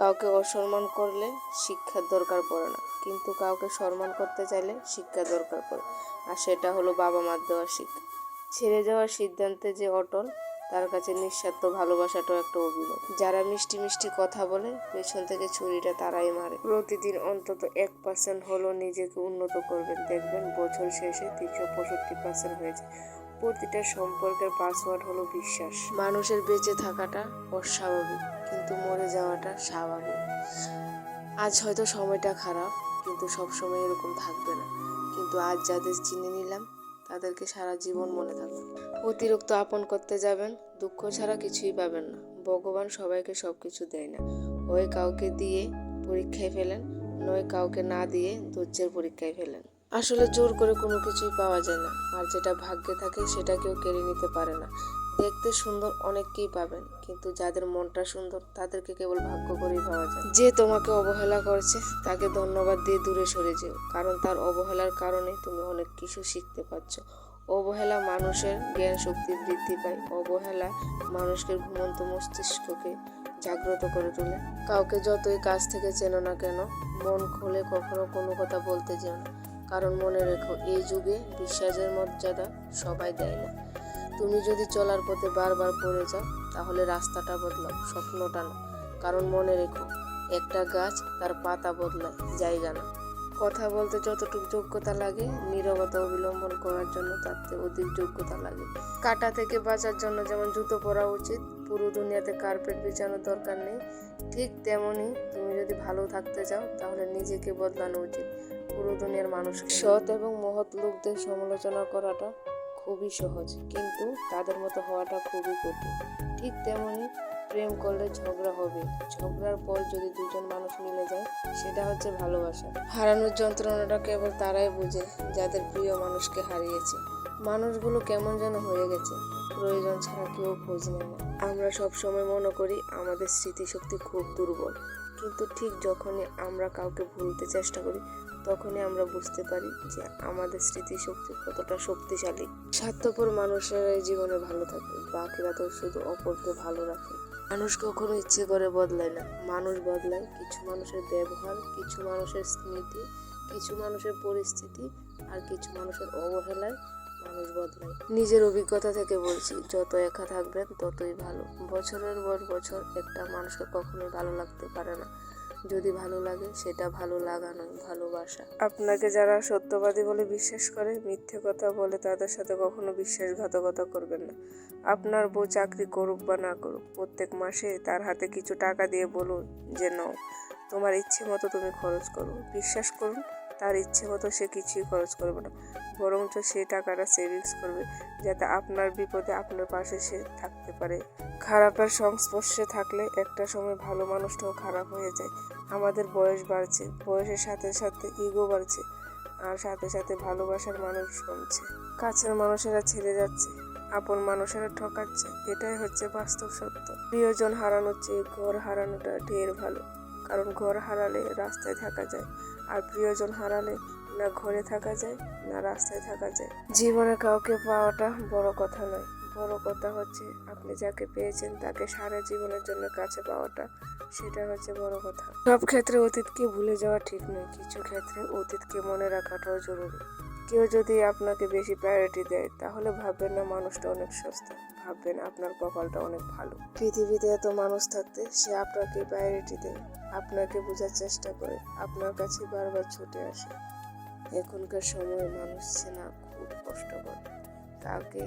কাউকে অসম্মান করলে শিক্ষার দরকার পড়ে না, কিন্তু কাউকে সম্মান করতে চাইলে শিক্ষার দরকার পড়ে। আর সেটা হলো বাবা মার দেওয়া শিক্ষা। ছেড়ে যাওয়ার সিদ্ধান্তে যে অটল, তার কাছে নিঃস্বার্থ ভালোবাসাটাও একটা অভিনয়। যারা মিষ্টি মিষ্টি কথা বলে পেছন থেকে ছুরিটা তারাই মারে। প্রতিদিন অন্তত 1% হলো নিজেকে উন্নত করবেন, দেখবেন বছর শেষে 365% হয়েছে। প্রতিটা সম্পর্কের পাসওয়ার্ড হলো বিশ্বাস। মানুষের বেঁচে থাকাটা অস্বাভাবিক, কিন্তু মরে যাওয়াটা স্বাভাবিক। আজ হয়তো সময়টা খারাপ, কিন্তু সবসময় এরকম থাকবে না। কিন্তু আজ যাদের চিনে নিলাম, তাদেরকে সারা জীবন মনে থাকবে। অতিরিক্ত আপন করতে যাবেন, দুঃখ ছাড়া কিছুই পাবেন না। ভগবান সবাইকে সবকিছু দেয় না। হয় কাউকে দিয়ে পরীক্ষায় ফেলেন, নয় কাউকে না দিয়ে ধৈর্যের পরীক্ষায় ফেলেন। আসলে জোর করে কোনো কিছুই পাওয়া যায় না, আর যেটা ভাগ্যে থাকে সেটা কেউ কেড়ে নিতে পারে না। দেখতে সুন্দর অনেককেই পাবেন, কিন্তু যাদের মনটা সুন্দর তাদেরকে কেবল ভাগ্য করেই পাওয়া যায়। যে তোমাকে অবহেলা করছে তাকে ধন্যবাদ দিয়ে দূরে সরে যেও, কারণ তার অবহেলার কারণে তুমি অনেক কিছু শিখতে পারছো। অবহেলা মানুষের জ্ঞান শক্তি বৃদ্ধি পায়। অবহেলা মানুষকে ঘুমন্ত মস্তিষ্ককে জাগ্রত করে তোলে। কাউকে যতই কাছ থেকে চেনো না কেন, মন খুলে কখনো কোনো কথা বলতে যেও না, কারণ মনে রেখো, এই যুগে বিশ্বাসের মর্যাদা সবাই দেয় না। তুমি যদি চলার পথে বারবার পড়ে যাও, তাহলে রাস্তাটা বদলাও, স্বপ্নটা না। কারণ মনে রেখো, একটা গাছ তার পাতা বদলায়, জায়গা না। কথা বলতে যতটুকু যোগ্যতা লাগে, নীরবতা অবলম্বন করার জন্য তার থেকে অধিক যোগ্যতা লাগে। কাঁটা থেকে বাঁচার জন্য যেমন জুতো পরা উচিত, পুরো দুনিয়াতে কার্পেট বিছানোর দরকার নেই, ঠিক তেমনই তুমি যদি ভালো থাকতে চাও, তাহলে নিজেকে বদলানো উচিত, পুরো দুনিয়ার মানুষকে। সৎ এবং মহৎ লোকদের সমালোচনা করাটা খুবই সহজ, কিন্তু তাদের মতো হওয়াটা খুবই কঠিন। ঠিক তেমনি প্রেম করলে ঝগড়া হবে, ঝগড়ার পর যদি দুজন মানুষ মিলে যায়, সেটা হচ্ছে ভালোবাসা। হারানোর যন্ত্রণাটা কেবল তারাই বুঝে যাদের প্রিয় মানুষকে হারিয়েছে। মানুষগুলো কেমন যেন হয়ে গেছে, প্রয়োজন ছাড়া কেউ খোঁজ নেয় না। আমরা সবসময় মনে করি আমাদের স্মৃতিশক্তি খুব দুর্বল, কিন্তু ঠিক যখনই আমরা কাউকে ভুলতে চেষ্টা করি, তখনই আমরা বুঝতে পারি যে আমাদের স্মৃতিশক্তি কতটা শক্তিশালী। স্বার্থপর মানুষেরাই জীবনে ভালো থাকে, বাকিরা তো শুধু অপরকে ভালো রাখে। মানুষ কখনো ইচ্ছে করে বদলায় না, মানুষ বদলায় কিছু মানুষের ব্যবহার, কিছু মানুষের স্মৃতি, কিছু মানুষের পরিস্থিতি, আর কিছু মানুষের অবহেলায় মানুষ বদলায়। নিজের অভিজ্ঞতা থেকে বলছি, যত একা থাকবেন ততই ভালো। বছরের পর বছর একটা মানুষকে কখনোই ভালো লাগতে পারে না। যদি ভালো লাগে, সেটা ভালো লাগা নয়, ভালোবাসা। আপনাকে যারা সত্যবাদী বলে বিশ্বাস করে, মিথ্যে কথা বলে তাদের সাথে কখনো বিশ্বাসঘাতকতা করবেন না। আপনার বউ চাকরি করুক বা না করুক, প্রত্যেক মাসে তার হাতে কিছু টাকা দিয়ে বলুন যে নাও, তোমার ইচ্ছে মতো তুমি খরচ করো। বিশ্বাস করুন, তার ইচ্ছে মতো সে কিছুই খরচ করবে না, বরঞ্চ সেই টাকাটা সেভিংস করবে, যাতে আপনার বিপদে আপনার পাশে সে থাকতে পারে। খারাপের সংস্পর্শে থাকলে একটা সময় ভালো মানুষটাও খারাপ হয়ে যায়। আমাদের বয়স বাড়ছে, বয়সের সাথে সাথে ইগো বাড়ছে, আর সাথে সাথে ভালোবাসার মানুষ কমছে। কাছের মানুষেরা ছেড়ে যাচ্ছে, আপন মানুষেরা ঠকাচ্ছে, এটাই হচ্ছে বাস্তব সত্য। প্রিয়জন হারানোর চেয়ে ঘর হারানোটা ঢের ভালো, কারণ ঘর হারালে রাস্তায় থাকা যায়, আর প্রিয়জন হারালে না ঘরে থাকা যায়, না রাস্তায় থাকা যায়। জীবনে কাউকে পাওয়াটা বড় কথা নয়, বড় কথা হচ্ছে আপনি যাকে পেয়েছেন তাকে সারা জীবনের জন্য কাছে পাওয়াটা, সেটা হচ্ছে বড় কথা। সব ক্ষেত্রে অতীতকে ভুলে যাওয়া ঠিক নয়, কিছু ক্ষেত্রে অতীতকে মনে রাখাটাও জরুরি। কেউ যদি আপনাকে বেশি প্রায়োরিটি দেয়, তাহলে ভাববেন না মানুষটা অনেক সস্তা, ভাববেন আপনার কপালটা অনেক ভালো। পৃথিবীতে এত মানুষ থাকতে সে আপনাকে প্রায়োরিটি দেয়, আপনাকে বোঝার চেষ্টা করে, আপনার কাছে বারবার ছুটে আসে। এখনকার সময়ে মানুষ চেনা খুব কষ্টকর। কাউকে